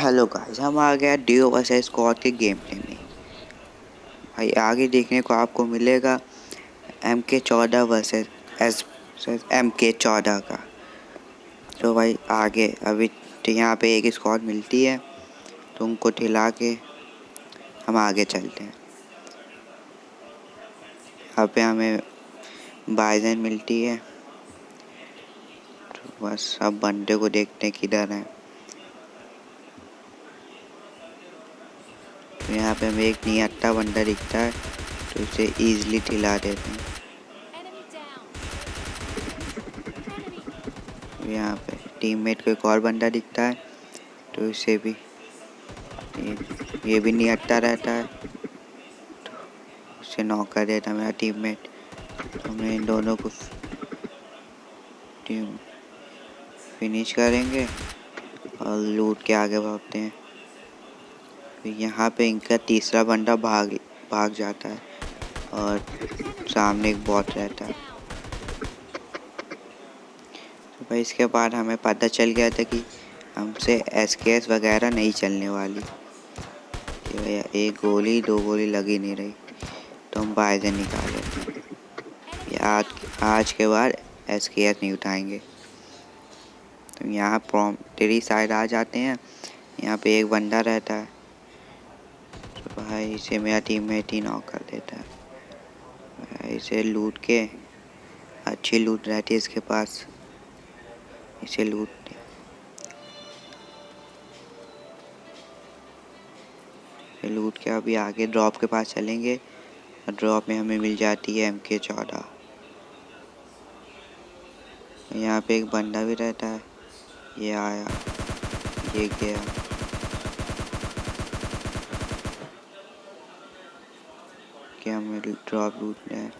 Hello guys, हम आ गया deo versus squad के गेम प्ले में। भाई आगे देखने को आपको मिलेगा MK14 वर्सेस एस MK14 का। तो भाई आगे अभी तो यहाँ पे एक स्क्वाड मिलती है, तो उनको ठिला के हम आगे चलते हैं। यहाँ पे हमें बाइजन मिलती है, तो बस अब बंदे को देखते हैं किधर है। तो यहाँ पे हमें एक निहत्था बंदा दिखता है, तो इसे ईजिली ठिला देते हैं। यहाँ पे टीममेट को एक और बंदा दिखता है, तो इसे भी ये भी नहीं हटता रहता है, तो उसे नॉक कर देता मेरा टीममेट। तो हम इन दोनों को टीम फिनिश करेंगे और लूट के आगे भागते हैं। फिर यहाँ पे इनका तीसरा बंदा भाग जाता है और सामने एक बॉट रहता है। तो भाई इसके बाद हमें पता चल गया था कि हमसे SKS वगैरह नहीं चलने वाली, कि भैया एक गोली दो गोली लगी नहीं रही, तो हम बाइजन निकाल लेते हैं। आज के बाद SKS नहीं उठाएंगे। तो यहाँ तेरी साइड आ जाते हैं। यहाँ पे एक बंदा रहता है, तो भाई इसे मेरा टीममेट ही नॉक कर देता है। भाई इसे लूट के, अच्छी लूट रहती है इसके पास, इसे लूट के अभी आगे ड्रॉप के पास चलेंगे और ड्रॉप में हमें मिल जाती है MK14। यहाँ पे एक बंदा भी रहता है, ये आया, ये गया। क्या हमें ड्रॉप लूटना है।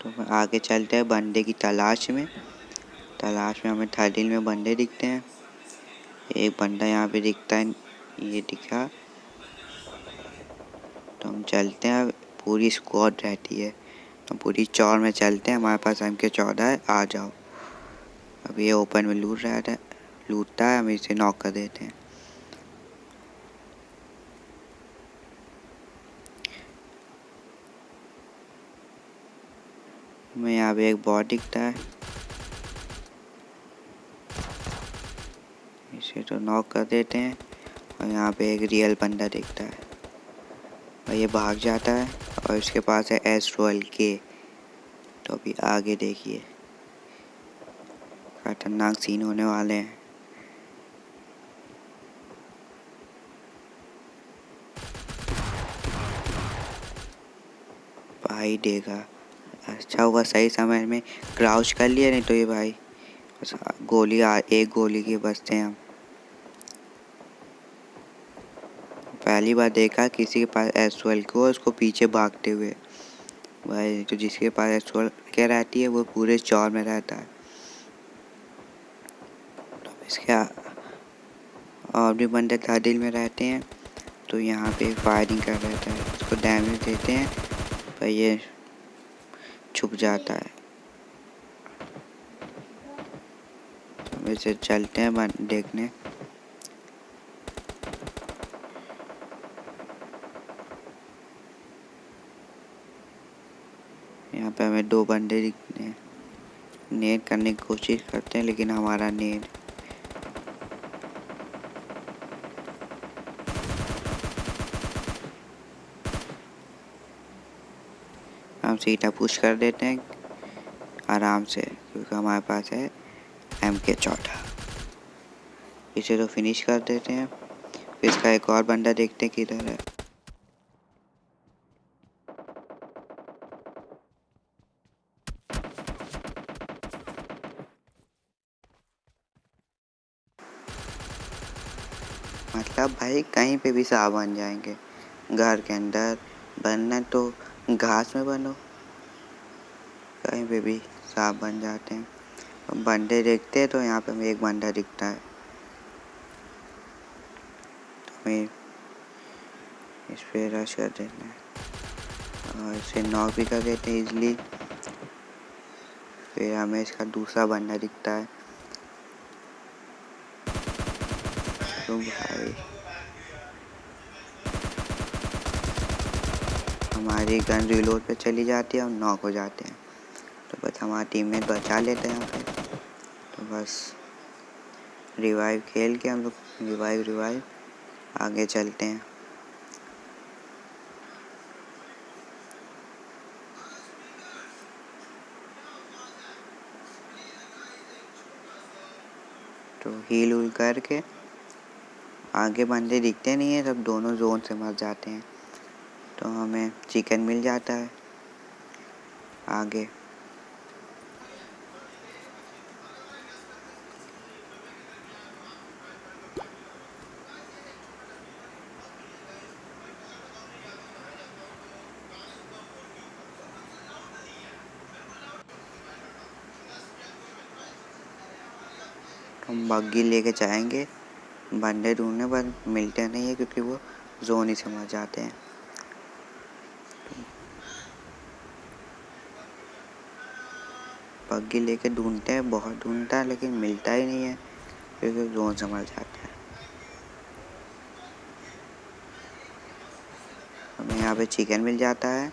तो हम आगे चलते हैं बंदे की तलाश में हमें 13 में बंदे दिखते हैं। एक बंदा यहाँ पे दिखता है, ये दिखा। तो हम चलते हैं, पूरी स्क्वाड रहती है, हम पूरी चौर में चलते हैं। हमारे पास MK14 है, आ जाओ। अब ये ओपन में लूटता है, हम इसे नॉक कर देते हैं। हमें यहाँ पे एक बॉट दिखता है, इसे तो नॉक कर देते हैं। और यहाँ पे एक रियल बंदा दिखता है और ये भाग जाता है, और इसके पास है S12K। तो अभी आगे देखिए, खतरनाक सीन होने वाले हैं। भाई देखा, अच्छा हुआ सही समय में क्राउच कर लिया, नहीं तो ये भाई बस एक गोली के बचते हैं हम। पहली बार देखा किसी के पास S12 को, उसको पीछे भागते हुए। भाई तो जिसके पास S12 रहती है वो पूरे चौर में रहता है। तो इसके और भी बंदे तादिल में रहते हैं, तो यहाँ पे फायरिंग कर रहता है, उसको डैमेज देते हैं, पर ये छुप जाता है। तो वैसे चलते हैं देखने। यहाँ पे हमें दो बंदे दिखते हैं, नेड करने की कोशिश करते हैं, लेकिन हमारा नेड हम सीधा पुश कर देते हैं आराम से, क्योंकि हमारे पास है MK14। इसे तो फिनिश कर देते हैं। फिर इसका एक और बंदा देखते हैं किधर है। मतलब भाई कहीं पे भी सांप बन जाएंगे, घर के अंदर बनना तो घास में बनो, कहीं पे भी सांप बन जाते हैं। बंदे देखते हैं, तो यहाँ पे हमें एक बंदा दिखता है, तो हमें इस पे रश कर देना है और इसे नॉक भी कर देते हैं इजली। फिर हमें इसका दूसरा बंदा दिखता है। तो भाई हमारी गन रिलोड पे चली जाती है और नॉक हो जाते हैं। तो बस हमारा टीममेट बचा लेते हैं यहाँ पे। तो बस रिवाइव खेल के हम लोग रिवाइव आगे चलते हैं। तो हील उल करके आगे बंदे दिखते नहीं है, सब दोनों जोन से मर जाते हैं। तो हमें चिकन मिल जाता है आगे। हम बग्गी लेके जाएंगे बंदे ढूंढने, पर मिलते नहीं है क्योंकि वो जोन ही समझ जाते हैं। बग्गी लेके ढूंढते हैं, बहुत ढूंढता है लेकिन मिलता ही नहीं है क्योंकि जोन समझ जाता है। हमें यहाँ पे चिकन मिल जाता है।